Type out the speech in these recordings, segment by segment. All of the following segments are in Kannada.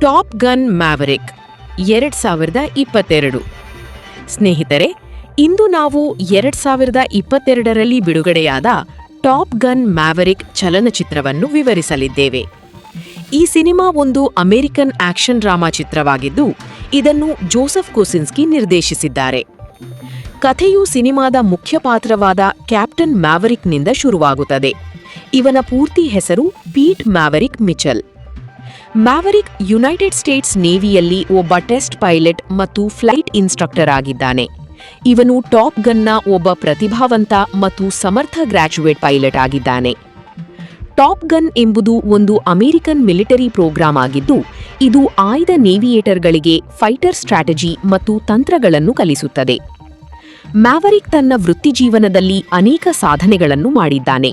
Top gun ಮ್ಯಾವರಿಕ್ 2022. ಸ್ನೇಹಿತರೆ, ಇಂದು ನಾವು 2022ರಲ್ಲಿ ಬಿಡುಗಡೆಯಾದ ಟಾಪ್ ಗನ್ ಮ್ಯಾವರಿಕ್ ಚಲನಚಿತ್ರವನ್ನು ವಿವರಿಸಲಿದ್ದೇವೆ. ಈ ಸಿನಿಮಾ ಒಂದು ಅಮೆರಿಕನ್ ಆಕ್ಷನ್ ಡ್ರಾಮಾ ಚಿತ್ರವಾಗಿದ್ದು, ಇದನ್ನು ಜೋಸೆಫ್ ಕೊಸಿನ್ಸ್ಕಿ ನಿರ್ದೇಶಿಸಿದ್ದಾರೆ. ಕಥೆಯು ಸಿನಿಮಾದ ಮುಖ್ಯ ಪಾತ್ರವಾದ ಕ್ಯಾಪ್ಟನ್ ಮ್ಯಾವರಿಕ್ನಿಂದ ಶುರುವಾಗುತ್ತದೆ. ಇವನ ಪೂರ್ತಿ ಹೆಸರು ಪೀಟ್ ಮ್ಯಾವರಿಕ್ ಮಿಚೆಲ್. ಮ್ಯಾವರಿಕ್ ಯುನೈಟೆಡ್ ಸ್ಟೇಟ್ಸ್ ನೇವಿಯಲ್ಲಿ ಒಬ್ಬ ಟೆಸ್ಟ್ ಪೈಲಟ್ ಮತ್ತು ಫ್ಲೈಟ್ ಇನ್ಸ್ಟ್ರಕ್ಟರ್ ಆಗಿದ್ದಾನೆ. ಇವನು ಟಾಪ್ ಗನ್ನ ಒಬ್ಬ ಪ್ರತಿಭಾವಂತ ಮತ್ತು ಸಮರ್ಥ ಗ್ರಾಜ್ಯುಯೇಟ್ ಪೈಲಟ್ ಆಗಿದ್ದಾನೆ. ಟಾಪ್ ಗನ್ ಎಂಬುದು ಒಂದು ಅಮೆರಿಕನ್ ಮಿಲಿಟರಿ ಪ್ರೋಗ್ರಾಂ ಆಗಿದ್ದು, ಇದು ಆಯ್ದ ನೇವಿಯೇಟರ್ಗಳಿಗೆ ಫೈಟರ್ ಸ್ಟ್ರಾಟಜಿ ಮತ್ತು ತಂತ್ರಗಳನ್ನು ಕಲಿಸುತ್ತದೆ. ಮ್ಯಾವರಿಕ್ ತನ್ನ ವೃತ್ತಿಜೀವನದಲ್ಲಿ ಅನೇಕ ಸಾಧನೆಗಳನ್ನು ಮಾಡಿದ್ದಾನೆ.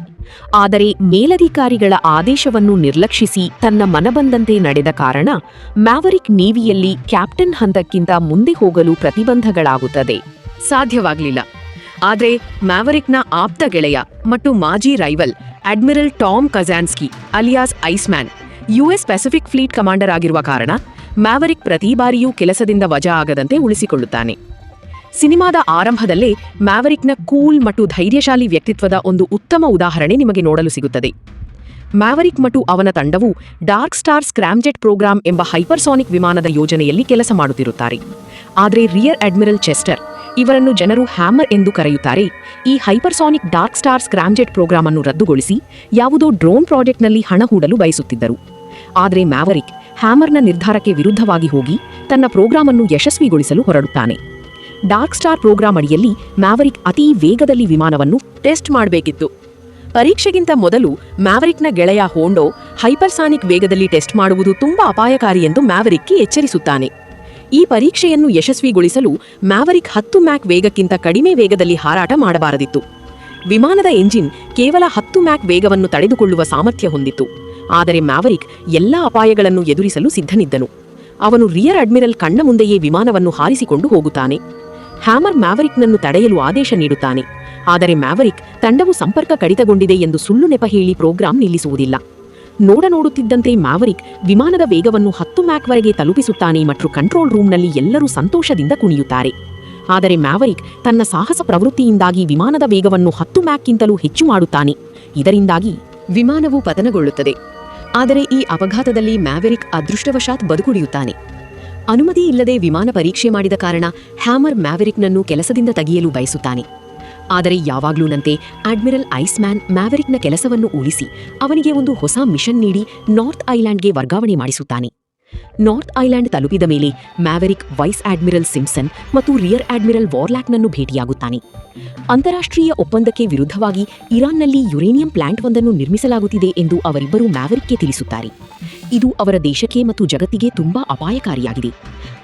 ಆದರೆ ಮೇಲಧಿಕಾರಿಗಳ ಆದೇಶವನ್ನು ನಿರ್ಲಕ್ಷಿಸಿ ತನ್ನ ಮನಬಂದಂತೆ ನಡೆದ ಕಾರಣ ಮ್ಯಾವರಿಕ್ ನೇವಿಯಲ್ಲಿ ಕ್ಯಾಪ್ಟನ್ ಹಂತಕ್ಕಿಂತ ಮುಂದೆ ಹೋಗಲು ಪ್ರತಿಬಂಧಗಳಾಗುತ್ತದೆ. ಸಾಧ್ಯವಾಗಲಿಲ್ಲ. ಆದರೆ ಮ್ಯಾವರಿಕ್ನ ಆಪ್ತ ಗೆಳೆಯ ಮತ್ತು ಮಾಜಿ rival admiral Tom Kazansky alias Iceman US Pacific fleet commander ಆಗಿರುವ ಕಾರಣ ಮ್ಯಾವರಿಕ್ ಪ್ರತಿ ಬಾರಿಯೂ ಕೆಲಸದಿಂದ ವಜಾ ಆಗದಂತೆ ಉಳಿಸಿಕೊಳ್ಳುತ್ತಾನೆ. ಸಿನಿಮಾದ ಆರಂಭದಲ್ಲೇ ಮ್ಯಾವರಿಕ್ನ ಕೂಲ್ ಮತ್ತು ಧೈರ್ಯಶಾಲಿ ವ್ಯಕ್ತಿತ್ವದ ಒಂದು ಉತ್ತಮ ಉದಾಹರಣೆ ನಿಮಗೆ ನೋಡಲು ಸಿಗುತ್ತದೆ. ಮ್ಯಾವರಿಕ್ ಮತ್ತು ಅವನ ತಂಡವು ಡಾರ್ಕ್ ಸ್ಟಾರ್ ಸ್ಕ್ರಾಮ್ಜೆಟ್ ಪ್ರೋಗ್ರಾಂ ಎಂಬ ಹೈಪರ್ಸಾನಿಕ್ ವಿಮಾನದ ಯೋಜನೆಯಲ್ಲಿ ಕೆಲಸ ಮಾಡುತ್ತಿರುತ್ತಾರೆ. ಆದರೆ ರಿಯರ್ ಅಡ್ಮಿರಲ್ ಚೆಸ್ಟರ್, ಇವರನ್ನು ಜನರು ಹ್ಯಾಮರ್ ಎಂದು ಕರೆಯುತ್ತಾರೆ, ಈ hypersonic dark star scramjet program ಅನ್ನು ರದ್ದುಗೊಳಿಸಿ ಯಾವುದೋ ಡ್ರೋನ್ ಪ್ರಾಜೆಕ್ಟ್ನಲ್ಲಿ ಹಣ ಹೂಡಲು ಬಯಸುತ್ತಿದ್ದರು. ಆದರೆ ಮ್ಯಾವರಿಕ್ ಹ್ಯಾಮರ್ನ ನಿರ್ಧಾರಕ್ಕೆ ವಿರುದ್ಧವಾಗಿ ಹೋಗಿ ತನ್ನ ಪ್ರೋಗ್ರಾಂ ಅನ್ನು ಯಶಸ್ವಿಗೊಳಿಸಲು ಹೊರಡುತ್ತಾನೆ. ಡಾರ್ಕ್ ಸ್ಟಾರ್ ಪ್ರೋಗ್ರಾಂ ಅಡಿಯಲ್ಲಿ ಮ್ಯಾವರಿಕ್ ಅತೀ ವೇಗದಲ್ಲಿ ವಿಮಾನವನ್ನು ಟೆಸ್ಟ್ ಮಾಡಬೇಕಿತ್ತು. ಪರೀಕ್ಷೆಗಿಂತ ಮೊದಲು ಮ್ಯಾವರಿಕ್ನ ಗೆಳೆಯ ಹೋಂಡೋ ಹೈಪರ್ಸಾನಿಕ್ ವೇಗದಲ್ಲಿ ಟೆಸ್ಟ್ ಮಾಡುವುದು ತುಂಬಾ ಅಪಾಯಕಾರಿ ಎಂದು ಮ್ಯಾವರಿಕ್ಗೆ ಎಚ್ಚರಿಸುತ್ತಾನೆ. ಈ ಪರೀಕ್ಷೆಯನ್ನು ಯಶಸ್ವಿಗೊಳಿಸಲು ಮ್ಯಾವರಿಕ್ 10 ಮ್ಯಾಕ್ ವೇಗಕ್ಕಿಂತ ಕಡಿಮೆ ವೇಗದಲ್ಲಿ ಹಾರಾಟ ಮಾಡಬಾರದಿತ್ತು. ವಿಮಾನದ ಎಂಜಿನ್ ಕೇವಲ 10 ಮ್ಯಾಕ್ ವೇಗವನ್ನು ತಡೆದುಕೊಳ್ಳುವ ಸಾಮರ್ಥ್ಯ ಹೊಂದಿತ್ತು. ಆದರೆ ಮ್ಯಾವರಿಕ್ ಎಲ್ಲಾ ಅಪಾಯಗಳನ್ನು ಎದುರಿಸಲು ಸಿದ್ಧನಿದ್ದನು. ಅವನು ರಿಯರ್ ಅಡ್ಮಿರಲ್ ಕಣ್ಣ ಮುಂದೆಯೇ ವಿಮಾನವನ್ನು ಹಾರಿಸಿಕೊಂಡು ಹೋಗುತ್ತಾನೆ. ಹ್ಯಾಮರ್ ಮ್ಯಾವರಿಕ್ನನ್ನು ತಡೆಯಲು ಆದೇಶ ನೀಡುತ್ತಾನೆ. ಆದರೆ ಮ್ಯಾವರಿಕ್ ತಂಡವು ಸಂಪರ್ಕ ಕಡಿತಗೊಂಡಿದೆ ಎಂದು ಸುಳ್ಳು ನೆಪ ಹೇಳಿ ಪ್ರೋಗ್ರಾಂ ನಿಲ್ಲಿಸುವುದಿಲ್ಲ. ನೋಡುತ್ತಿದ್ದಂತೆ ಮ್ಯಾವರಿಕ್ ವಿಮಾನದ ವೇಗವನ್ನು 10 ಮ್ಯಾಕ್ವರೆಗೆ ತಲುಪಿಸುತ್ತಾನೆ ಮತ್ತು ಕಂಟ್ರೋಲ್ ರೂಮ್ನಲ್ಲಿ ಎಲ್ಲರೂ ಸಂತೋಷದಿಂದ ಕುಣಿಯುತ್ತಾರೆ. ಆದರೆ ಮ್ಯಾವರಿಕ್ ತನ್ನ ಸಾಹಸ ಪ್ರವೃತ್ತಿಯಿಂದಾಗಿ ವಿಮಾನದ ವೇಗವನ್ನು 10 ಮ್ಯಾಕ್ಗಿಂತಲೂ ಹೆಚ್ಚು ಮಾಡುತ್ತಾನೆ. ಇದರಿಂದಾಗಿ ವಿಮಾನವು ಪತನಗೊಳ್ಳುತ್ತದೆ. ಆದರೆ ಈ ಅಪಘಾತದಲ್ಲಿ ಮ್ಯಾವರಿಕ್ ಅದೃಷ್ಟವಶಾತ್ ಬದುಕುಳಿಯುತ್ತಾನೆ. ಅನುಮತಿ ಇಲ್ಲದೆ ವಿಮಾನ ಪರೀಕ್ಷೆ ಮಾಡಿದ ಕಾರಣ ಹ್ಯಾಮರ್ ಮ್ಯಾವರಿಕ್ನನ್ನು ಕೆಲಸದಿಂದ ತೆಗೆಯಲು ಬಯಸುತ್ತಾನೆ. ಆದರೆ ಯಾವಾಗ್ಲೂನಂತೆ ಅಡ್ಮಿರಲ್ ಐಸ್ಮ್ಯಾನ್ ಮ್ಯಾವರಿಕ್ನ ಕೆಲಸವನ್ನು ಉಳಿಸಿ ಅವನಿಗೆ ಒಂದು ಹೊಸ ಮಿಷನ್ ನೀಡಿ ನಾರ್ತ್ ಐಲ್ಯಾಂಡ್ಗೆ ವರ್ಗಾವಣೆ ಮಾಡಿಸುತ್ತಾನೆ. ನಾರ್ತ್ ಐಲ್ಯಾಂಡ್ ತಲುಪಿದ ಮೇಲೆ ಮ್ಯಾವರಿಕ್ ವೈಸ್ ಅಡ್ಮಿರಲ್ ಸಿಂಪ್ಸನ್ ಮತ್ತು ರಿಯರ್ ಅಡ್ಮಿರಲ್ ವಾರ್ಲಾಕ್ನನ್ನು ಭೇಟಿಯಾಗುತ್ತಾನೆ. ಅಂತಾರಾಷ್ಟ್ರೀಯ ಒಪ್ಪಂದಕ್ಕೆ ವಿರುದ್ಧವಾಗಿ ಇರಾನ್ನಲ್ಲಿ ಯುರೇನಿಯಂ ಪ್ಲಾಂಟ್ ಒಂದನ್ನು ನಿರ್ಮಿಸಲಾಗುತ್ತಿದೆ ಎಂದು ಅವರಿಬ್ಬರೂ ಮ್ಯಾವರಿಕ್ಗೆ ತಿಳಿಸುತ್ತಾರೆ. ಇದು ಅವರ ದೇಶಕ್ಕೆ ಮತ್ತು ಜಗತ್ತಿಗೆ ತುಂಬಾ ಅಪಾಯಕಾರಿಯಾಗಿದೆ.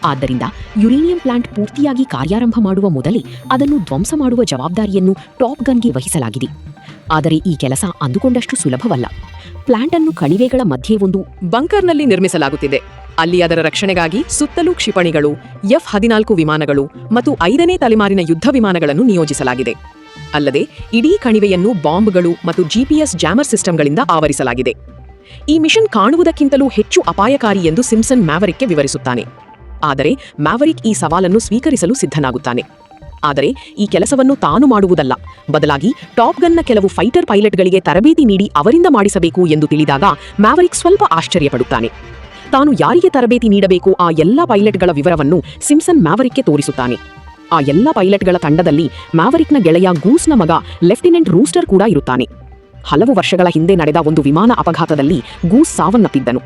ಆದ್ದರಿಂದ ಯುರೇನಿಯಂ ಪ್ಲಾಂಟ್ ಪೂರ್ತಿಯಾಗಿ ಕಾರ್ಯಾರಂಭ ಮಾಡುವ ಮೊದಲೇ ಅದನ್ನು ಧ್ವಂಸ ಮಾಡುವ ಜವಾಬ್ದಾರಿಯನ್ನು ಟಾಪ್ ಗನ್ಗೆ ವಹಿಸಲಾಗಿದೆ. ಆದರೆ ಈ ಕೆಲಸ ಅಂದುಕೊಂಡಷ್ಟು ಸುಲಭವಲ್ಲ. ಪ್ಲಾಂಟ್ ಅನ್ನು ಕಣಿವೆಗಳ ಮಧ್ಯೆ ಒಂದು ಬಂಕರ್ನಲ್ಲಿ ನಿರ್ಮಿಸಲಾಗುತ್ತಿದೆ. ಅಲ್ಲಿ ಅದರ ರಕ್ಷಣೆಗಾಗಿ ಸುತ್ತಲೂ ಕ್ಷಿಪಣಿಗಳು, F-14 ವಿಮಾನಗಳು ಮತ್ತು 5ನೇ ತಲೆಮಾರಿನ ಯುದ್ಧ ವಿಮಾನಗಳನ್ನು ನಿಯೋಜಿಸಲಾಗಿದೆ. ಅಲ್ಲದೆ ಇಡೀ ಕಣಿವೆಯನ್ನು ಬಾಂಬ್ಗಳು ಮತ್ತು GPS ಜಾಮರ್ ಸಿಸ್ಟಂಗಳಿಂದ ಆವರಿಸಲಾಗಿದೆ. ಈ ಮಿಷನ್ ಕಾಣುವುದಕ್ಕಿಂತಲೂ ಹೆಚ್ಚು ಅಪಾಯಕಾರಿ ಎಂದು ಸಿಂಪ್ಸನ್ ಮ್ಯಾವರಿಕ್ಗೆ ವಿವರಿಸುತ್ತಾನೆ. ಆದರೆ ಮ್ಯಾವರಿಕ್ ಈ ಸವಾಲನ್ನು ಸ್ವೀಕರಿಸಲು ಸಿದ್ಧನಾಗುತ್ತಾನೆ. ಆದರೆ ಈ ಕೆಲಸವನ್ನು ತಾನು ಮಾಡುವುದಲ್ಲ, ಬದಲಾಗಿ ಟಾಪ್ ಗನ್ನ ಕೆಲವು ಫೈಟರ್ ಪೈಲಟ್ಗಳಿಗೆ ತರಬೇತಿ ನೀಡಿ ಅವರಿಂದ ಮಾಡಿಸಬೇಕು ಎಂದು ತಿಳಿದಾಗ ಮ್ಯಾವರಿಕ್ ಸ್ವಲ್ಪ ಆಶ್ಚರ್ಯಪಡುತ್ತಾನೆ. ತಾನು ಯಾರಿಗೆ ತರಬೇತಿ ನೀಡಬೇಕು ಆ ಎಲ್ಲ ಪೈಲಟ್ಗಳ ವಿವರವನ್ನು ಸಿಂಪ್ಸನ್ ಮ್ಯಾವರಿಕ್ಗೆ ತೋರಿಸುತ್ತಾನೆ. ಆ ಎಲ್ಲ ಪೈಲಟ್ಗಳ ತಂಡದಲ್ಲಿ ಮ್ಯಾವರಿಕ್ನ ಗೆಳೆಯ ಗೂಸ್ನ ಮಗ ಲೆಫ್ಟಿನೆಂಟ್ ರೂಸ್ಟರ್ ಕೂಡ ಇರುತ್ತಾನೆ. ಹಲವು ವರ್ಷಗಳ ಹಿಂದೆ ನಡೆದ ಒಂದು ವಿಮಾನ ಅಪಘಾತದಲ್ಲಿ ಗೂಸ್ ಸಾವನ್ನಪ್ಪಿದ್ದನು.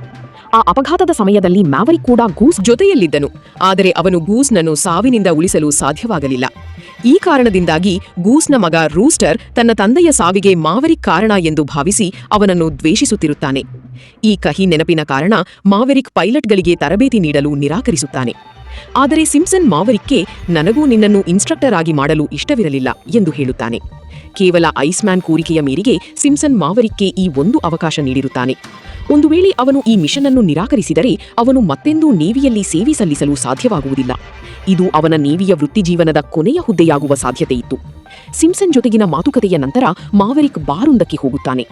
ಆ ಅಪಘಾತದ ಸಮಯದಲ್ಲಿ ಮ್ಯಾವರಿಕ್ ಕೂಡ ಗೂಸ್ ಜೊತೆಯಲ್ಲಿದ್ದನು. ಆದರೆ ಅವನು ಗೂಸ್ನನ್ನು ಸಾವಿನಿಂದ ಉಳಿಸಲು ಸಾಧ್ಯವಾಗಲಿಲ್ಲ. ಈ ಕಾರಣದಿಂದಾಗಿ ಗೂಸ್ನ ಮಗ ರೂಸ್ಟರ್ ತನ್ನ ತಂದೆಯ ಸಾವಿಗೆ ಮ್ಯಾವರಿಕ್ ಕಾರಣ ಎಂದು ಭಾವಿಸಿ ಅವನನ್ನು ದ್ವೇಷಿಸುತ್ತಿರುತ್ತಾನೆ. ಈ ಕಹಿ ನೆನಪಿನ ಕಾರಣ ಮ್ಯಾವರಿಕ್ ಪೈಲಟ್ಗಳಿಗೆ ತರಬೇತಿ ನೀಡಲು ನಿರಾಕರಿಸುತ್ತಾನೆ. ಆದರೆ ಸಿಂಪ್ಸನ್ ಮ್ಯಾವರಿಕ್ಗೆ ನನಗೂ ನಿನ್ನನ್ನು ಇನ್ಸ್ಟ್ರಕ್ಟರ್ ಆಗಿ ಮಾಡಲು ಇಷ್ಟವಿರಲಿಲ್ಲ ಎಂದು ಹೇಳುತ್ತಾನೆ. ಕೇವಲ ಐಸ್ಮ್ಯಾನ್ ಕೋರಿಕೆಯ ಮೇರೆಗೆ ಸಿಂಪ್ಸನ್ ಮ್ಯಾವರಿಕ್ಗೆ ಈ ಒಂದು ಅವಕಾಶ ನೀಡಿರುತ್ತಾನೆ. ಒಂದು ವೇಳೆ ಅವನು ಈ ಮಿಷನ್ ಅನ್ನು ನಿರಾಕರಿಸಿದರೆ ಅವನು ಮತ್ತೆಂದೂ ನೇವಿಯಲ್ಲಿ ಸೇವೆ ಸಲ್ಲಿಸಲು ಸಾಧ್ಯವಾಗುವುದಿಲ್ಲ. ಇದು ಅವನ ನೇವಿಯ ವೃತ್ತಿಜೀವನದ ಕೊನೆಯ ಹುದ್ದೆಯಾಗುವ ಸಾಧ್ಯತೆಯಿತ್ತು. ಸಿಂಪ್ಸನ್ ಜೊತೆಗಿನ ಮಾತುಕತೆಯ ನಂತರ ಮಾವೆರಿಕ್ ಬಾರೊಂದಕ್ಕೆ ಹೋಗುತ್ತಾನೆ.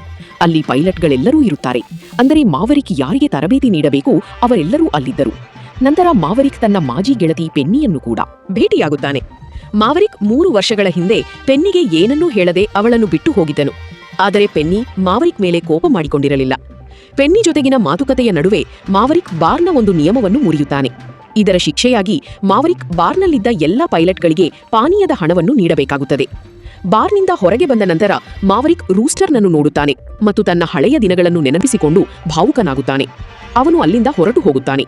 ಅಲ್ಲಿ ಪೈಲಟ್ಗಳೆಲ್ಲರೂ ಇರುತ್ತಾರೆ. ಅಂದರೆ ಮಾವೆರಿಕ್ ಯಾರಿಗೆ ತರಬೇತಿ ನೀಡಬೇಕೋ ಅವರೆಲ್ಲರೂ ಅಲ್ಲಿದ್ದರು. ನಂತರ ಮಾವೆರಿಕ್ ತನ್ನ ಮಾಜಿ ಗೆಳತಿ ಪೆನ್ನಿಯನ್ನು ಕೂಡ ಭೇಟಿಯಾಗುತ್ತಾನೆ. ಮಾವೆರಿಕ್ 3 ವರ್ಷಗಳ ಹಿಂದೆ ಪೆನ್ನಿಗೆ ಏನನ್ನೂ ಹೇಳದೆ ಅವಳನ್ನು ಬಿಟ್ಟು ಹೋಗಿದ್ದನು. ಆದರೆ ಪೆನ್ನಿ ಮಾವೆರಿಕ್ ಮೇಲೆ ಕೋಪ ಮಾಡಿಕೊಂಡಿರಲಿಲ್ಲ. ಪೆನ್ನಿ ಜೊತೆಗಿನ ಮಾತುಕತೆಯ ನಡುವೆ ಮಾವೆರಿಕ್ ಬಾರ್ನ ಒಂದು ನಿಯಮವನ್ನು ಮುರಿಯುತ್ತಾನೆ. ಇದರ ಶಿಕ್ಷೆಯಾಗಿ ಮಾವೆರಿಕ್ ಬಾರ್ನಲ್ಲಿದ್ದ ಎಲ್ಲ ಪೈಲಟ್ಗಳಿಗೆ ಪಾನೀಯದ ಹಣವನ್ನು ನೀಡಬೇಕಾಗುತ್ತದೆ. ಬಾರ್ನಿಂದ ಹೊರಗೆ ಬಂದ ನಂತರ ಮಾವೆರಿಕ್ ರೂಸ್ಟರ್ನನ್ನು ನೋಡುತ್ತಾನೆ ಮತ್ತು ತನ್ನ ಹಳೆಯ ದಿನಗಳನ್ನು ನೆನಪಿಸಿಕೊಂಡು ಭಾವುಕನಾಗುತ್ತಾನೆ. ಅವನು ಅಲ್ಲಿಂದ ಹೊರಟು ಹೋಗುತ್ತಾನೆ.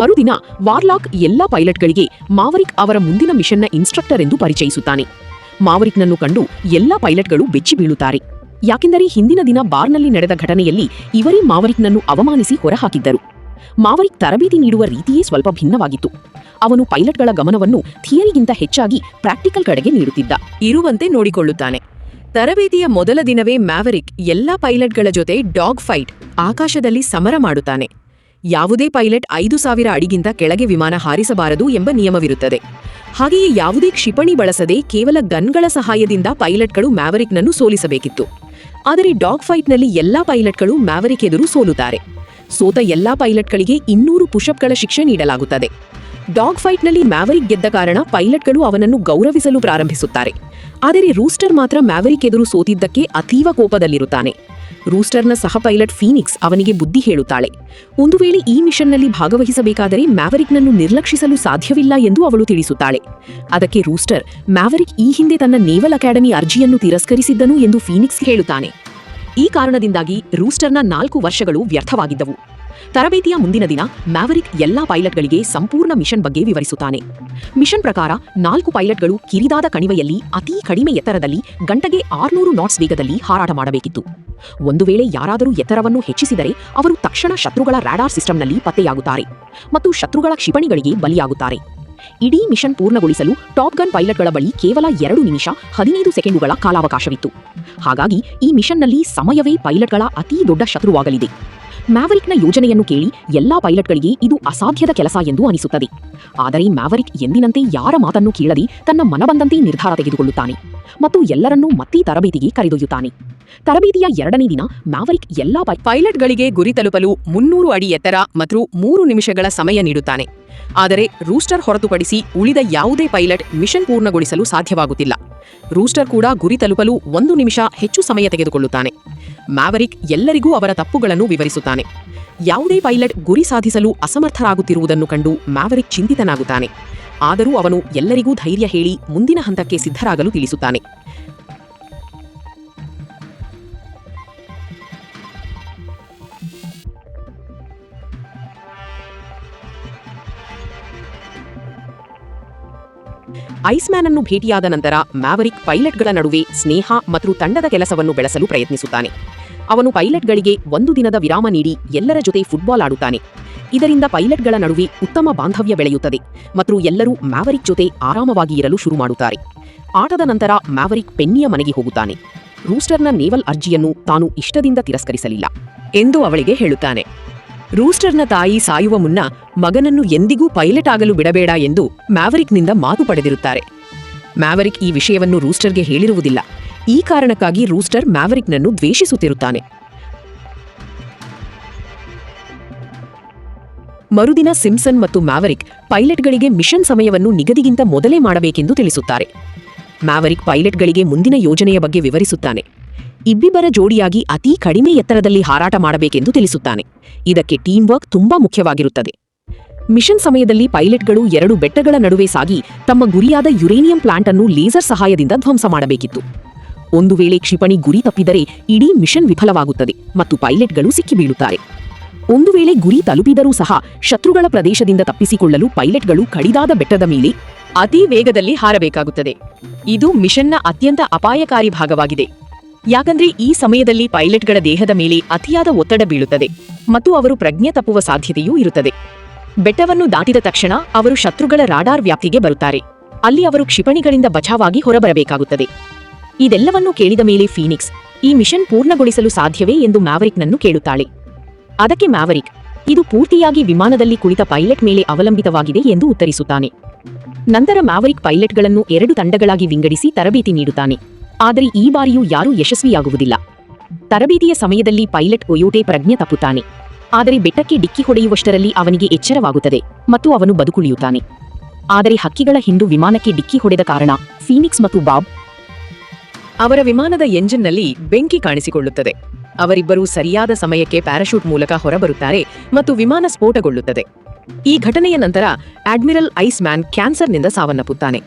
ಮರುದಿನ ವಾರ್ಲಾಕ್ ಎಲ್ಲ ಪೈಲಟ್ಗಳಿಗೆ ಮಾವೆರಿಕ್ ಅವರ ಮುಂದಿನ ಮಿಷನ್ನ ಇನ್ಸ್ಟ್ರಕ್ಟರ್ ಎಂದು ಪರಿಚಯಿಸುತ್ತಾನೆ. ಮಾವೆರಿಕ್ನನ್ನು ಕಂಡು ಎಲ್ಲ ಪೈಲಟ್ಗಳು ಬೆಚ್ಚಿ ಬೀಳುತ್ತಾರೆ. ಯಾಕೆಂದರೆ ಹಿಂದಿನ ದಿನ ಬಾರ್ನಲ್ಲಿ ನಡೆದ ಘಟನೆಯಲ್ಲಿ ಇವರೇ ಮಾವೆರಿಕ್ನನ್ನು ಅವಮಾನಿಸಿ ಹೊರಹಾಕಿದ್ದರು. ಮಾವೆರಿಕ್ ತರಬೇತಿ ನೀಡುವ ರೀತಿಯೇ ಸ್ವಲ್ಪ ಭಿನ್ನವಾಗಿತ್ತು. ಅವನು ಪೈಲಟ್ಗಳ ಗಮನವನ್ನು ಥಿಯರಿಗಿಂತ ಹೆಚ್ಚಾಗಿ ಪ್ರಾಕ್ಟಿಕಲ್ ಕಡೆಗೆ ನೀಡುತ್ತಿದ್ದ. ಇರುವಂತೆ ನೋಡಿಕೊಳ್ಳುತ್ತಾನೆ. ತರಬೇತಿಯ ಮೊದಲ ದಿನವೇ ಮ್ಯಾವೆರಿಕ್ ಎಲ್ಲಾ ಪೈಲಟ್ಗಳ ಜೊತೆ ಡಾಗ್ ಫೈಟ್ ಆಕಾಶದಲ್ಲಿ ಸಮರ ಮಾಡುತ್ತಾನೆ. ಯಾವುದೇ ಪೈಲಟ್ 5,000 ಅಡಿಗಿಂತ ಕೆಳಗೆ ವಿಮಾನ ಹಾರಿಸಬಾರದು ಎಂಬ ನಿಯಮವಿರುತ್ತದೆ. ಹಾಗೆಯೇ ಯಾವುದೇ ಕ್ಷಿಪಣಿ ಬಳಸದೆ ಕೇವಲ ಗನ್ಗಳ ಸಹಾಯದಿಂದ ಪೈಲಟ್ಗಳು ಮ್ಯಾವೆರಿಕ್ನನ್ನು ಸೋಲಿಸಬೇಕಿತ್ತು. ಆದರೆ ಡಾಗ್ ಫೈಟ್ನಲ್ಲಿ ಎಲ್ಲಾ ಪೈಲಟ್ಗಳು ಮ್ಯಾವೆರಿಕ್ ಎದುರು ಸೋಲುತ್ತಾರೆ. ಸೋತ ಎಲ್ಲಾ ಪೈಲಟ್ಗಳಿಗೆ 200 ಪುಷಪ್ಗಳ ಶಿಕ್ಷೆ ನೀಡಲಾಗುತ್ತದೆ. ಡಾಗ್ ಫೈಟ್ನಲ್ಲಿ ಮ್ಯಾವೆರಿಕ್ ಗೆದ್ದ ಕಾರಣ ಪೈಲಟ್ಗಳು ಅವನನ್ನು ಗೌರವಿಸಲು ಪ್ರಾರಂಭಿಸುತ್ತಾರೆ. ಆದರೆ ರೂಸ್ಟರ್ ಮಾತ್ರ ಮ್ಯಾವೆರಿಕ್ ಎದುರು ಸೋತಿದ್ದಕ್ಕೆ ಅತೀವ ಕೋಪದಲ್ಲಿರುತ್ತಾನೆ. ರೂಸ್ಟರ್ನ ಸಹ ಪೈಲಟ್ ಫೀನಿಕ್ಸ್ ಅವನಿಗೆ ಬುದ್ಧಿ ಹೇಳುತ್ತಾಳೆ. ಒಂದು ವೇಳೆ ಈ ಮಿಷನ್ನಲ್ಲಿ ಭಾಗವಹಿಸಬೇಕಾದರೆ ಮ್ಯಾವೆರಿಕ್ನನ್ನು ನಿರ್ಲಕ್ಷಿಸಲು ಸಾಧ್ಯವಿಲ್ಲ ಎಂದು ಅವಳು ತಿಳಿಸುತ್ತಾಳೆ. ಅದಕ್ಕೆ ರೂಸ್ಟರ್ ಮ್ಯಾವೆರಿಕ್ ಈ ಹಿಂದೆ ತನ್ನ ನೇವಲ್ ಅಕಾಡೆಮಿ ಅರ್ಜಿಯನ್ನು ತಿರಸ್ಕರಿಸಿದ್ದನು ಎಂದು ಫೀನಿಕ್ಸ್ ಹೇಳುತ್ತಾನೆ. ಈ ಕಾರಣದಿಂದಾಗಿ ರೂಸ್ಟರ್ನ 4 ವರ್ಷಗಳು ವ್ಯರ್ಥವಾಗಿದ್ದವು. ತರಬೇತಿಯ ಮುಂದಿನ ದಿನ ಮ್ಯಾವೆರಿಕ್ ಎಲ್ಲಾ ಪೈಲಟ್ಗಳಿಗೆ ಸಂಪೂರ್ಣ ಮಿಷನ್ ಬಗ್ಗೆ ವಿವರಿಸುತ್ತಾನೆ. ಮಿಷನ್ ಪ್ರಕಾರ 4 ಪೈಲಟ್ಗಳು ಕಿರಿದಾದ ಕಣಿವೆಯಲ್ಲಿ ಅತೀ ಕಡಿಮೆ ಎತ್ತರದಲ್ಲಿ ಗಂಟೆಗೆ 600 ನಾಟ್ಸ್ ವೇಗದಲ್ಲಿ ಹಾರಾಟ ಮಾಡಬೇಕಿತ್ತು. ಒಂದು ವೇಳೆ ಯಾರಾದರೂ ಎತ್ತರವನ್ನು ಹೆಚ್ಚಿಸಿದರೆ ಅವರು ತಕ್ಷಣ ಶತ್ರುಗಳ ರಾಡಾರ್ ಸಿಸ್ಟಂನಲ್ಲಿ ಪತ್ತೆಯಾಗುತ್ತಾರೆ ಮತ್ತು ಶತ್ರುಗಳ ಕ್ಷಿಪಣಿಗಳಿಗೆ ಬಲಿಯಾಗುತ್ತಾರೆ. ಇಡೀ ಮಿಷನ್ ಪೂರ್ಣಗೊಳಿಸಲು ಟಾಪ್ ಗನ್ ಪೈಲಟ್ಗಳ ಬಳಿ ಕೇವಲ 2 ನಿಮಿಷ 15 ಸೆಕೆಂಡುಗಳ ಕಾಲಾವಕಾಶವಿತ್ತು. ಹಾಗಾಗಿ ಈ ಮಿಷನ್ನಲ್ಲಿ ಸಮಯವೇ ಪೈಲಟ್ಗಳ ಅತೀ ದೊಡ್ಡ ಶತ್ರುವಾಗಲಿದೆ. ಮ್ಯಾವೆರಿಕ್ನ ಯೋಜನೆಯನ್ನು ಕೇಳಿ ಎಲ್ಲಾ ಪೈಲಟ್ಗಳಿಗೆ ಇದು ಅಸಾಧ್ಯದ ಕೆಲಸ ಎಂದು ಅನಿಸುತ್ತದೆ. ಆದರೆ ಮ್ಯಾವೆರಿಕ್ ಎಂದಿನಂತೆ ಯಾರ ಮಾತನ್ನು ಕೇಳದೆ ತನ್ನ ಮನಬಂದಂತೆ ನಿರ್ಧಾರ ತೆಗೆದುಕೊಳ್ಳುತ್ತಾನೆ ಮತ್ತು ಎಲ್ಲರನ್ನೂ ಮತ್ತೆ ತರಬೇತಿಗೆ ಕರೆದೊಯ್ಯುತ್ತಾನೆ. ತರಬೇತಿಯ 2ನೇ ದಿನ ಮ್ಯಾವೆರಿಕ್ ಎಲ್ಲಾ ಪೈಲಟ್ಗಳಿಗೆ ಗುರಿ ತಲುಪಲು 300 ಅಡಿ ಎತ್ತರ ಮತ್ತು 3 ನಿಮಿಷಗಳ ಸಮಯ ನೀಡುತ್ತಾನೆ. ಆದರೆ ರೂಸ್ಟರ್ ಹೊರತುಪಡಿಸಿ ಉಳಿದ ಯಾವುದೇ ಪೈಲಟ್ ಮಿಷನ್ ಪೂರ್ಣಗೊಳಿಸಲು ಸಾಧ್ಯವಾಗುತ್ತಿಲ್ಲ. ರೂಸ್ಟರ್ ಕೂಡ ಗುರಿ ತಲುಪಲು 1 ನಿಮಿಷ ಹೆಚ್ಚು ಸಮಯ ತೆಗೆದುಕೊಳ್ಳುತ್ತಾನೆ. ಮ್ಯಾವೆರಿಕ್ ಎಲ್ಲರಿಗೂ ಅವರ ತಪ್ಪುಗಳನ್ನು ವಿವರಿಸುತ್ತಾನೆ. ಯಾವುದೇ ಪೈಲಟ್ ಗುರಿ ಸಾಧಿಸಲು ಅಸಮರ್ಥರಾಗುತ್ತಿರುವುದನ್ನು ಕಂಡು ಮ್ಯಾವೆರಿಕ್ ಚಿಂತಿತನಾಗುತ್ತಾನೆ. ಆದರೂ ಅವನು ಎಲ್ಲರಿಗೂ ಧೈರ್ಯ ಹೇಳಿ ಮುಂದಿನ ಹಂತಕ್ಕೆ ಸಿದ್ಧರಾಗಲು ತಿಳಿಸುತ್ತಾನೆ. ಐಸ್ಮ್ಯಾನ್ ಅನ್ನು ಭೇಟಿಯಾದ ನಂತರ ಮ್ಯಾವೆರಿಕ್ ಪೈಲಟ್ಗಳ ನಡುವೆ ಸ್ನೇಹ ಮತ್ತು ತಂಡದ ಕೆಲಸವನ್ನು ಬೆಳೆಸಲು ಪ್ರಯತ್ನಿಸುತ್ತಾನೆ. ಅವನು ಪೈಲಟ್ಗಳಿಗೆ 1 ದಿನದ ವಿರಾಮ ನೀಡಿ ಎಲ್ಲರ ಜೊತೆ ಫುಟ್ಬಾಲ್ ಆಡುತ್ತಾನೆ. ಇದರಿಂದ ಪೈಲಟ್ಗಳ ನಡುವೆ ಉತ್ತಮ ಬಾಂಧವ್ಯ ಬೆಳೆಯುತ್ತದೆ ಮತ್ತು ಎಲ್ಲರೂ ಮ್ಯಾವೆರಿಕ್ ಜೊತೆ ಆರಾಮವಾಗಿ ಇರಲು ಶುರು ಮಾಡುತ್ತಾರೆ. ಆಟದ ನಂತರ ಮ್ಯಾವೆರಿಕ್ ಪೆನ್ನಿಯ ಮನೆಗೆ ಹೋಗುತ್ತಾನೆ. ರೂಸ್ಟರ್ನ ನೇವಲ್ ಅರ್ಜಿಯನ್ನು ತಾನು ಇಷ್ಟದಿಂದ ತಿರಸ್ಕರಿಸಲಿಲ್ಲ ಎಂದು ಅವಳಿಗೆ ಹೇಳುತ್ತಾನೆ. ರೂಸ್ಟರ್ನ ತಾಯಿ ಸಾಯುವ ಮುನ್ನ ಮಗನನ್ನು ಎಂದಿಗೂ ಪೈಲಟ್ ಆಗಲು ಬಿಡಬೇಡ ಎಂದು ಮ್ಯಾವೆರಿಕ್ನಿಂದ ಮಾತು ಪಡೆದಿರುತ್ತಾರೆ. ಮ್ಯಾವೆರಿಕ್ ಈ ವಿಷಯವನ್ನು ರೂಸ್ಟರ್ಗೆ ಹೇಳಿರುವುದಿಲ್ಲ. ಈ ಕಾರಣಕ್ಕಾಗಿ ರೂಸ್ಟರ್ ಮ್ಯಾವೆರಿಕ್ನನ್ನು ದ್ವೇಷಿಸುತ್ತಿರುತ್ತಾನೆ. ಮರುದಿನ ಸಿಂಪ್ಸನ್ ಮತ್ತು ಮ್ಯಾವೆರಿಕ್ ಪೈಲಟ್ಗಳಿಗೆ ಮಿಷನ್ ಸಮಯವನ್ನು ನಿಗದಿಗಿಂತ ಮೊದಲೇ ಮಾಡಬೇಕೆಂದು ತಿಳಿಸುತ್ತಾರೆ. ಮ್ಯಾವೆರಿಕ್ ಪೈಲಟ್ಗಳಿಗೆ ಮುಂದಿನ ಯೋಜನೆಯ ಬಗ್ಗೆ ವಿವರಿಸುತ್ತಾನೆ. ಇಬ್ಬಿಬ್ಬರ ಜೋಡಿಯಾಗಿ ಅತೀ ಕಡಿಮೆ ಎತ್ತರದಲ್ಲಿ ಹಾರಾಟ ಮಾಡಬೇಕೆಂದು ತಿಳಿಸುತ್ತಾನೆ. ಇದಕ್ಕೆ ಟೀಮ್ ವರ್ಕ್ ತುಂಬಾ ಮುಖ್ಯವಾಗಿರುತ್ತದೆ. ಮಿಷನ್ ಸಮಯದಲ್ಲಿ ಪೈಲಟ್ಗಳು 2 ಬೆಟ್ಟಗಳ ನಡುವೆ ಸಾಗಿ ತಮ್ಮ ಗುರಿಯಾದ ಯುರೇನಿಯಂ ಪ್ಲಾಂಟ್ ಅನ್ನು ಲೇಸರ್ ಸಹಾಯದಿಂದ ಧ್ವಂಸ ಮಾಡಬೇಕಿತ್ತು. ಒಂದು ವೇಳೆ ಕ್ಷಿಪಣಿ ಗುರಿ ತಪ್ಪಿದರೆ ಇಡೀ ಮಿಷನ್ ವಿಫಲವಾಗುತ್ತದೆ ಮತ್ತು ಪೈಲಟ್ಗಳು ಸಿಕ್ಕಿಬೀಳುತ್ತಾರೆ. ಒಂದು ವೇಳೆ ಗುರಿ ತಲುಪಿದರೂ ಸಹ ಶತ್ರುಗಳ ಪ್ರದೇಶದಿಂದ ತಪ್ಪಿಸಿಕೊಳ್ಳಲು ಪೈಲಟ್ಗಳು ಕಡಿದಾದ ಬೆಟ್ಟದ ಮೇಲೆ ಅತಿ ವೇಗದಲ್ಲಿ ಹಾರಬೇಕಾಗುತ್ತದೆ. ಇದು ಮಿಷನ್ನ ಅತ್ಯಂತ ಅಪಾಯಕಾರಿ ಭಾಗವಾಗಿದೆ. ಯಾಕಂದ್ರೆ ಈ ಸಮಯದಲ್ಲಿ ಪೈಲಟ್ಗಳ ದೇಹದ ಮೇಲೆ ಅತಿಯಾದ ಒತ್ತಡ ಬೀಳುತ್ತದೆ ಮತ್ತು ಅವರು ಪ್ರಜ್ಞೆ ತಪ್ಪುವ ಸಾಧ್ಯತೆಯೂ ಇರುತ್ತದೆ. ಬೆಟ್ಟವನ್ನು ದಾಟಿದ ತಕ್ಷಣ ಅವರು ಶತ್ರುಗಳ ರಾಡಾರ್ ವ್ಯಾಪ್ತಿಗೆ ಬರುತ್ತಾರೆ. ಅಲ್ಲಿ ಅವರು ಕ್ಷಿಪಣಿಗಳಿಂದ ಬಚಾವಾಗಿ ಹೊರಬರಬೇಕಾಗುತ್ತದೆ. ಇದೆಲ್ಲವನ್ನೂ ಕೇಳಿದ ಮೇಲೆ ಫೀನಿಕ್ಸ್ ಈ ಮಿಷನ್ ಪೂರ್ಣಗೊಳಿಸಲು ಸಾಧ್ಯವೇ ಎಂದು ಮ್ಯಾವೆರಿಕ್ನನ್ನು ಕೇಳುತ್ತಾಳೆ. ಅದಕ್ಕೆ ಮ್ಯಾವೆರಿಕ್ ಇದು ಪೂರ್ತಿಯಾಗಿ ವಿಮಾನದಲ್ಲಿ ಕುಳಿತ ಪೈಲಟ್ ಮೇಲೆ ಅವಲಂಬಿತವಾಗಿದೆ ಎಂದು ಉತ್ತರಿಸುತ್ತಾನೆ. ನಂತರ ಮ್ಯಾವರಿಕ್ ಪೈಲಟ್ಗಳನ್ನು 2 ತಂಡಗಳಾಗಿ ವಿಂಗಡಿಸಿ ತರಬೇತಿ ನೀಡುತ್ತಾನೆ. ಆದರೆ ಈ ಬಾರಿಯೂ ಯಾರೂ ಯಶಸ್ವಿಯಾಗುವುದಿಲ್ಲ. ತರಬೇತಿಯ ಸಮಯದಲ್ಲಿ ಪೈಲಟ್ ಒಯೋಟೆ ಪ್ರಜ್ಞೆ ತಪ್ಪುತ್ತಾನೆ. ಆದರೆ ಬೆಟ್ಟಕ್ಕೆ ಡಿಕ್ಕಿ ಹೊಡೆಯುವಷ್ಟರಲ್ಲಿ ಅವನಿಗೆ ಎಚ್ಚರವಾಗುತ್ತದೆ ಮತ್ತು ಅವನು ಬದುಕುಳಿಯುತ್ತಾನೆ. ಆದರೆ ಹಕ್ಕಿಗಳ ಹಿಂಡು ವಿಮಾನಕ್ಕೆ ಡಿಕ್ಕಿ ಹೊಡೆದ ಕಾರಣ ಫೀನಿಕ್ಸ್ ಮತ್ತು ಬಾಬ್ ಅವರ ವಿಮಾನದ ಎಂಜಿನ್ನಲ್ಲಿ ಬೆಂಕಿ ಕಾಣಿಸಿಕೊಳ್ಳುತ್ತದೆ. ಅವರಿಬ್ಬರೂ ಸರಿಯಾದ ಸಮಯಕ್ಕೆ ಪ್ಯಾರಾಶೂಟ್ ಮೂಲಕ ಹೊರಬರುತ್ತಾರೆ ಮತ್ತು ವಿಮಾನ ಸ್ಫೋಟಗೊಳ್ಳುತ್ತದೆ. ಈ ಘಟನೆಯ ನಂತರ ಅಡ್ಮಿರಲ್ ಐಸ್ ಮ್ಯಾನ್ ಕ್ಯಾನ್ಸರ್ನಿಂದ ಸಾವನ್ನಪ್ಪುತ್ತಾನೆ.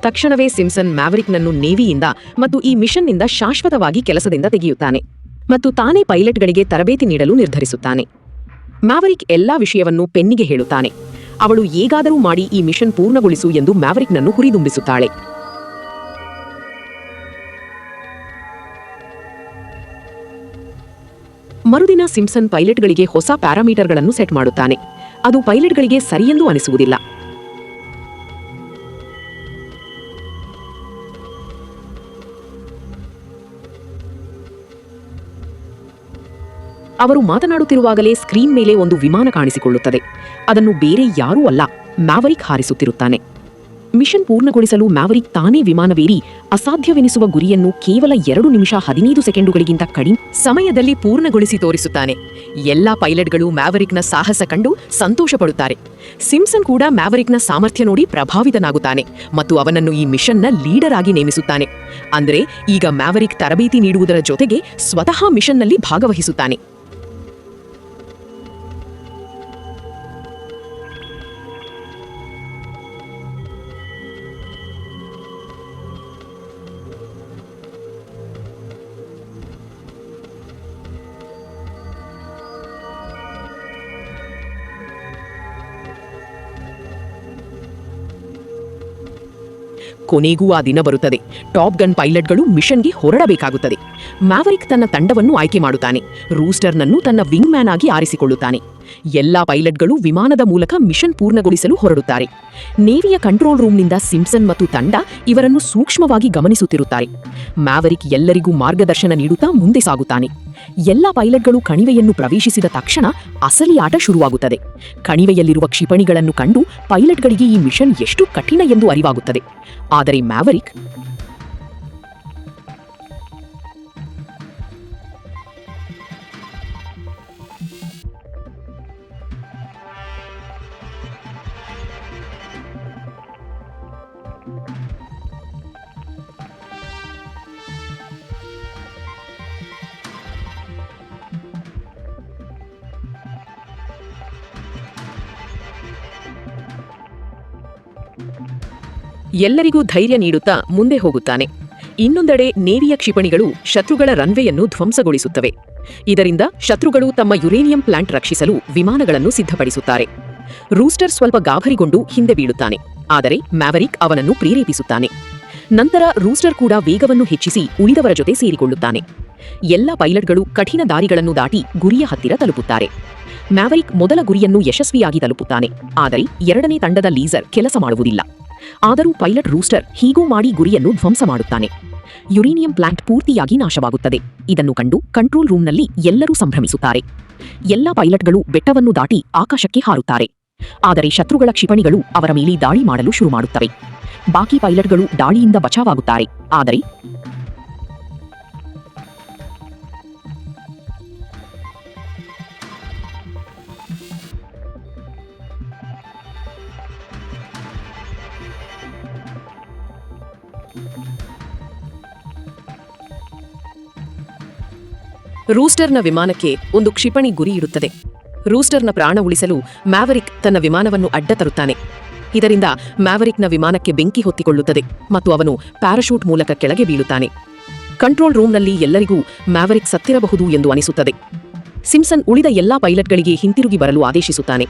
ತಕ್ಷಣವೇ ಸಿಂಪ್ಸನ್ ಮ್ಯಾವರಿಕ್ನನ್ನು ನೇವಿಯಿಂದ ಮತ್ತು ಈ ಮಿಷನ್ನಿಂದ ಶಾಶ್ವತವಾಗಿ ಕೆಲಸದಿಂದ ತೆಗೆಯುತ್ತಾನೆ ಮತ್ತು ತಾನೇ ಪೈಲಟ್ಗಳಿಗೆ ತರಬೇತಿ ನೀಡಲು ನಿರ್ಧರಿಸುತ್ತಾನೆ. ಮ್ಯಾವರಿಕ್ ಎಲ್ಲಾ ವಿಷಯವನ್ನು ಪೆನ್ನಿಗೆ ಹೇಳುತ್ತಾನೆ. ಅವಳು ಹೇಗಾದರೂ ಮಾಡಿ ಈ ಮಿಷನ್ ಪೂರ್ಣಗೊಳಿಸು ಎಂದು ಮ್ಯಾವರಿಕ್ನನ್ನು ಹುರಿದುಂಬಿಸುತ್ತಾಳೆ. ಮರುದಿನ ಸಿಂಪ್ಸನ್ ಪೈಲಟ್ಗಳಿಗೆ ಹೊಸ ಪ್ಯಾರಾಮೀಟರ್ಗಳನ್ನು ಸೆಟ್ ಮಾಡುತ್ತಾನೆ. ಅದು ಪೈಲಟ್ಗಳಿಗೆ ಸರಿಯೆಂದು ಅನಿಸುವುದಿಲ್ಲ. ಅವರು ಮಾತನಾಡುತ್ತಿರುವಾಗಲೇ ಸ್ಕ್ರೀನ್ ಮೇಲೆ ಒಂದು ವಿಮಾನ ಕಾಣಿಸಿಕೊಳ್ಳುತ್ತದೆ. ಅದನ್ನು ಬೇರೆ ಯಾರೂ ಅಲ್ಲ, ಮ್ಯಾವರಿಕ್ ಹಾರಿಸುತ್ತಿರುತ್ತಾನೆ. ಮಿಷನ್ ಪೂರ್ಣಗೊಳಿಸಲು ಮ್ಯಾವರಿಕ್ ತಾನೇ ವಿಮಾನವೇರಿ ಅಸಾಧ್ಯವೆನಿಸುವ ಗುರಿಯನ್ನು ಕೇವಲ 2 ನಿಮಿಷ 15 ಸೆಕೆಂಡುಗಳಿಗಿಂತ ಕಡಿಮೆ ಸಮಯದಲ್ಲಿ ಪೂರ್ಣಗೊಳಿಸಿ ತೋರಿಸುತ್ತಾನೆ. ಎಲ್ಲಾ ಪೈಲಟ್ಗಳು ಮ್ಯಾವರಿಕ್ನ ಸಾಹಸ ಕಂಡು ಸಂತೋಷಪಡುತ್ತಾರೆ. ಸಿಂಪ್ಸನ್ ಕೂಡ ಮ್ಯಾವರಿಕ್ನ ಸಾಮರ್ಥ್ಯ ನೋಡಿ ಪ್ರಭಾವಿತನಾಗುತ್ತಾನೆ ಮತ್ತು ಅವನನ್ನು ಈ ಮಿಷನ್ನ ಲೀಡರ್ ಆಗಿ ನೇಮಿಸುತ್ತಾನೆ. ಅಂದರೆ ಈಗ ಮ್ಯಾವರಿಕ್ ತರಬೇತಿ ನೀಡುವುದರ ಜೊತೆಗೆ ಸ್ವತಃ ಮಿಷನ್ನಲ್ಲಿ ಭಾಗವಹಿಸುತ್ತಾನೆ. ಕೊನೆಗೂ ಆ ದಿನ ಬರುತ್ತದೆ. ಟಾಪ್ ಗನ್ ಪೈಲಟ್ಗಳು ಮಿಷನ್ಗೆ ಹೊರಡಬೇಕಾಗುತ್ತದೆ. ಮ್ಯಾವರಿಕ್ ತನ್ನ ತಂಡವನ್ನು ಆಯ್ಕೆ ಮಾಡುತ್ತಾನೆ. ರೂಸ್ಟರ್ನನ್ನು ತನ್ನ ವಿಂಗ್ ಮ್ಯಾನ್ ಆಗಿ ಆರಿಸಿಕೊಳ್ಳುತ್ತಾನೆ. ಎಲ್ಲಾ ಪೈಲಟ್ಗಳು ವಿಮಾನದ ಮೂಲಕ ಮಿಷನ್ ಪೂರ್ಣಗೊಳಿಸಲು ಹೊರಡುತ್ತಾರೆ. ನೇವಿಯ ಕಂಟ್ರೋಲ್ ರೂಮ್ನಿಂದ ಸಿಂಪ್ಸನ್ ಮತ್ತು ತಂಡ ಇವರನ್ನು ಸೂಕ್ಷ್ಮವಾಗಿ ಗಮನಿಸುತ್ತಿರುತ್ತಾರೆ. ಮ್ಯಾವರಿಕ್ ಎಲ್ಲರಿಗೂ ಮಾರ್ಗದರ್ಶನ ನೀಡುತ್ತಾ ಮುಂದೆ ಸಾಗುತ್ತಾನೆ. ಎಲ್ಲಾ ಪೈಲಟ್ಗಳು ಕಣಿವೆಯನ್ನು ಪ್ರವೇಶಿಸಿದ ತಕ್ಷಣ ಅಸಲಿ ಆಟ ಶುರುವಾಗುತ್ತದೆ. ಕಣಿವೆಯಲ್ಲಿರುವ ಕ್ಷಿಪಣಿಗಳನ್ನು ಕಂಡು ಪೈಲಟ್ಗಳಿಗೆ ಈ ಮಿಷನ್ ಎಷ್ಟು ಕಠಿಣ ಎಂದು ಅರಿವಾಗುತ್ತದೆ. ಆದರೆ ಮ್ಯಾವರಿಕ್ ಎಲ್ಲರಿಗೂ ಧೈರ್ಯ ನೀಡುತ್ತಾ ಮುಂದೆ ಹೋಗುತ್ತಾನೆ. ಇನ್ನೊಂದೆಡೆ ನೇವಿಯ ಕ್ಷಿಪಣಿಗಳು ಶತ್ರುಗಳ ರನ್ವೇಯನ್ನು ಧ್ವಂಸಗೊಳಿಸುತ್ತವೆ. ಇದರಿಂದ ಶತ್ರುಗಳು ತಮ್ಮ ಯುರೇನಿಯಂ ಪ್ಲಾಂಟ್ ರಕ್ಷಿಸಲು ವಿಮಾನಗಳನ್ನು ಸಿದ್ಧಪಡಿಸುತ್ತಾರೆ. ರೂಸ್ಟರ್ ಸ್ವಲ್ಪ ಗಾಬರಿಗೊಂಡು ಹಿಂದೆ ಬೀಳುತ್ತಾನೆ. ಆದರೆ ಮ್ಯಾವರಿಕ್ ಅವನನ್ನು ಪ್ರೇರೇಪಿಸುತ್ತಾನೆ. ನಂತರ ರೂಸ್ಟರ್ ಕೂಡ ವೇಗವನ್ನು ಹೆಚ್ಚಿಸಿ ಉಳಿದವರ ಜೊತೆ ಸೇರಿಕೊಳ್ಳುತ್ತಾನೆ. ಎಲ್ಲ ಪೈಲಟ್ಗಳು ಕಠಿಣ ದಾರಿಗಳನ್ನು ದಾಟಿ ಗುರಿಯ ಹತ್ತಿರ ತಲುಪುತ್ತಾರೆ. ಮ್ಯಾವರಿಕ್ ಮೊದಲ ಗುರಿಯನ್ನು ಯಶಸ್ವಿಯಾಗಿ ತಲುಪುತ್ತಾನೆ. ಆದರೆ 2ನೇ ತಂಡದ ಲೀಸರ್ ಕೆಲಸ ಮಾಡುವುದಿಲ್ಲ. ಆದರೂ ಪೈಲಟ್ ರೂಸ್ಟರ್ ಹೀಗೂ ಮಾಡಿ ಗುರಿಯನ್ನು ಧ್ವಂಸ ಮಾಡುತ್ತಾನೆ. ಯುರೇನಿಯಂ ಪ್ಲಾಂಟ್ ಪೂರ್ತಿಯಾಗಿ ನಾಶವಾಗುತ್ತದೆ. ಇದನ್ನು ಕಂಡು ಕಂಟ್ರೋಲ್ ರೂಮ್ನಲ್ಲಿ ಎಲ್ಲರೂ ಸಂಭ್ರಮಿಸುತ್ತಾರೆ. ಎಲ್ಲ ಪೈಲಟ್ಗಳು ಬೆಟ್ಟವನ್ನು ದಾಟಿ ಆಕಾಶಕ್ಕೆ ಹಾರುತ್ತಾರೆ. ಆದರೆ ಶತ್ರುಗಳ ಕ್ಷಿಪಣಿಗಳು ಅವರ ಮೇಲೆ ದಾಳಿ ಮಾಡಲು ಶುರು ಮಾಡುತ್ತವೆ. ಬಾಕಿ ಪೈಲಟ್ಗಳು ದಾಳಿಯಿಂದ ಬಚಾವಾಗುತ್ತಾರೆ. ಆದರೆ ರೂಸ್ಟರ್ನ ವಿಮಾನಕ್ಕೆ ಒಂದು ಕ್ಷಿಪಣಿ ಗುರಿ ಇರುತ್ತದೆ. ರೂಸ್ಟರ್ನ ಪ್ರಾಣ ಉಳಿಸಲು ಮ್ಯಾವರಿಕ್ ತನ್ನ ವಿಮಾನವನ್ನು ಅಡ್ಡ ತರುತ್ತಾನೆ. ಇದರಿಂದ ಮ್ಯಾವರಿಕ್ನ ವಿಮಾನಕ್ಕೆ ಬೆಂಕಿ ಹೊತ್ತಿಕೊಳ್ಳುತ್ತದೆ ಮತ್ತು ಅವನು ಪ್ಯಾರಾಶೂಟ್ ಮೂಲಕ ಕೆಳಗೆ ಬೀಳುತ್ತಾನೆ. ಕಂಟ್ರೋಲ್ ರೂಮ್ನಲ್ಲಿ ಎಲ್ಲರಿಗೂ ಮ್ಯಾವರಿಕ್ ಸತ್ತಿರಬಹುದು ಎಂದು ಅನಿಸುತ್ತದೆ. ಸಿಂಪ್ಸನ್ ಉಳಿದ ಎಲ್ಲಾ ಪೈಲಟ್ಗಳಿಗೆ ಹಿಂತಿರುಗಿ ಬರಲು ಆದೇಶಿಸುತ್ತಾನೆ.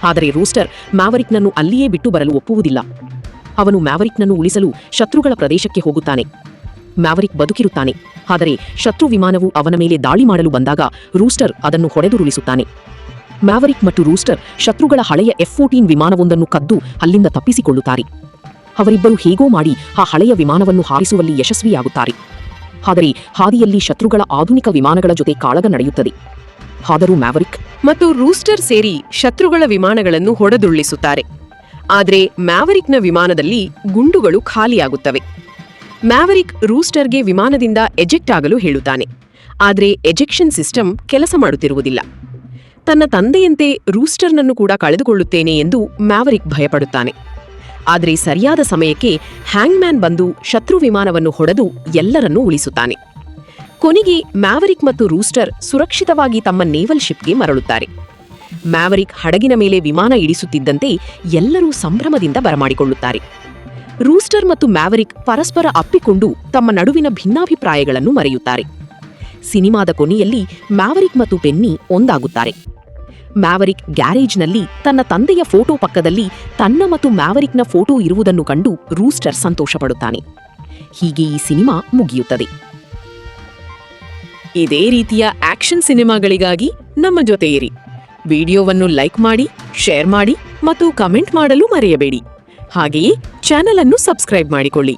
ಆದರೆ ರೂಸ್ಟರ್ ಮ್ಯಾವರಿಕ್ನನ್ನು ಅಲ್ಲಿಯೇ ಬಿಟ್ಟು ಬರಲು ಒಪ್ಪುವುದಿಲ್ಲ. ಅವನು ಮ್ಯಾವರಿಕ್ನನ್ನು ಉಳಿಸಲು ಶತ್ರುಗಳ ಪ್ರದೇಶಕ್ಕೆ ಹೋಗುತ್ತಾನೆ. ಮ್ಯಾವರಿಕ್ ಬದುಕಿರುತ್ತಾನೆ. ಆದರೆ ಶತ್ರು ವಿಮಾನವು ಅವನ ಮೇಲೆ ದಾಳಿ ಮಾಡಲು ಬಂದಾಗ ರೂಸ್ಟರ್ ಅದನ್ನು ಹೊಡೆದುರುಳಿಸುತ್ತಾನೆ. ಮ್ಯಾವರಿಕ್ ಮತ್ತು ರೂಸ್ಟರ್ ಶತ್ರುಗಳ ಹಳೆಯ F-14 ವಿಮಾನವೊಂದನ್ನು ಕದ್ದು ಅಲ್ಲಿಂದ ತಪ್ಪಿಸಿಕೊಳ್ಳುತ್ತಾರೆ. ಅವರಿಬ್ಬರು ಹೇಗೋ ಮಾಡಿ ಆ ಹಳೆಯ ವಿಮಾನವನ್ನು ಹಾರಿಸುವಲ್ಲಿ ಯಶಸ್ವಿಯಾಗುತ್ತಾರೆ. ಆದರೆ ಹಾದಿಯಲ್ಲಿ ಶತ್ರುಗಳ ಆಧುನಿಕ ವಿಮಾನಗಳ ಜೊತೆ ಕಾಳಗ ನಡೆಯುತ್ತದೆ. ಆದರೂ ಮ್ಯಾವರಿಕ್ ಮತ್ತು ರೂಸ್ಟರ್ ಸೇರಿ ಶತ್ರುಗಳ ವಿಮಾನಗಳನ್ನು ಹೊಡೆದುರುಳಿಸುತ್ತಾರೆ. ಆದರೆ ಮ್ಯಾವರಿಕ್ನ ವಿಮಾನದಲ್ಲಿ ಗುಂಡುಗಳು ಖಾಲಿಯಾಗುತ್ತವೆ. ಮ್ಯಾವರಿಕ್ ರೂಸ್ಟರ್ಗೆ ವಿಮಾನದಿಂದ ಎಜೆಕ್ಟ್ ಆಗಲು ಹೇಳುತ್ತಾನೆ. ಆದರೆ ಎಜೆಕ್ಷನ್ ಸಿಸ್ಟಮ್ ಕೆಲಸ ಮಾಡುತ್ತಿರುವುದಿಲ್ಲ. ತನ್ನ ತಂದೆಯಂತೆ ರೂಸ್ಟರ್ನನ್ನು ಕೂಡ ಕಳೆದುಕೊಳ್ಳುತ್ತೇನೆ ಎಂದು ಮ್ಯಾವರಿಕ್ ಭಯಪಡುತ್ತಾನೆ. ಆದರೆ ಸರಿಯಾದ ಸಮಯಕ್ಕೆ ಹ್ಯಾಂಗ್ಮ್ಯಾನ್ ಬಂದು ಶತ್ರು ವಿಮಾನವನ್ನು ಹೊಡೆದು ಎಲ್ಲರನ್ನೂ ಉಳಿಸುತ್ತಾನೆ. ಕೊನೆಗೆ ಮ್ಯಾವರಿಕ್ ಮತ್ತು ರೂಸ್ಟರ್ ಸುರಕ್ಷಿತವಾಗಿ ತಮ್ಮ ನೇವಲ್ ಶಿಪ್ಗೆ ಮರಳುತ್ತಾರೆ. ಮ್ಯಾವರಿಕ್ ಹಡಗಿನ ಮೇಲೆ ವಿಮಾನ ಇಳಿಸುತ್ತಿದ್ದಂತೆ ಎಲ್ಲರೂ ಸಂಭ್ರಮದಿಂದ ಬರಮಾಡಿಕೊಳ್ಳುತ್ತಾರೆ. ರೂಸ್ಟರ್ ಮತ್ತು ಮ್ಯಾವರಿಕ್ ಪರಸ್ಪರ ಅಪ್ಪಿಕೊಂಡು ತಮ್ಮ ನಡುವಿನ ಭಿನ್ನಾಭಿಪ್ರಾಯಗಳನ್ನು ಮರೆಯುತ್ತಾರೆ. ಸಿನಿಮಾದ ಕೊನೆಯಲ್ಲಿ ಮ್ಯಾವರಿಕ್ ಮತ್ತು ಪೆನ್ನಿ ಒಂದಾಗುತ್ತಾರೆ. ಮ್ಯಾವರಿಕ್ ಗ್ಯಾರೇಜ್ನಲ್ಲಿ ತನ್ನ ತಂದೆಯ ಫೋಟೋ ಪಕ್ಕದಲ್ಲಿ ತನ್ನ ಮತ್ತು ಮ್ಯಾವರಿಕ್ನ ಫೋಟೋ ಇರುವುದನ್ನು ಕಂಡು ರೂಸ್ಟರ್ ಸಂತೋಷಪಡುತ್ತಾನೆ. ಹೀಗೆ ಈ ಸಿನಿಮಾ ಮುಗಿಯುತ್ತದೆ. ಇದೇ ರೀತಿಯ ಆಕ್ಷನ್ ಸಿನಿಮಾಗಳಿಗಾಗಿ ನಮ್ಮ ಜೊತೆ ಇರಿ. ವಿಡಿಯೋವನ್ನು ಲೈಕ್ ಮಾಡಿ, ಶೇರ್ ಮಾಡಿ ಮತ್ತು ಕಮೆಂಟ್ ಮಾಡಲು ಮರೆಯಬೇಡಿ. ಹಾಗೆಯೇ ಚಾನೆಲ್ ಅನ್ನು ಸಬ್ಸ್ಕ್ರೈಬ್ ಮಾಡಿಕೊಳ್ಳಿ.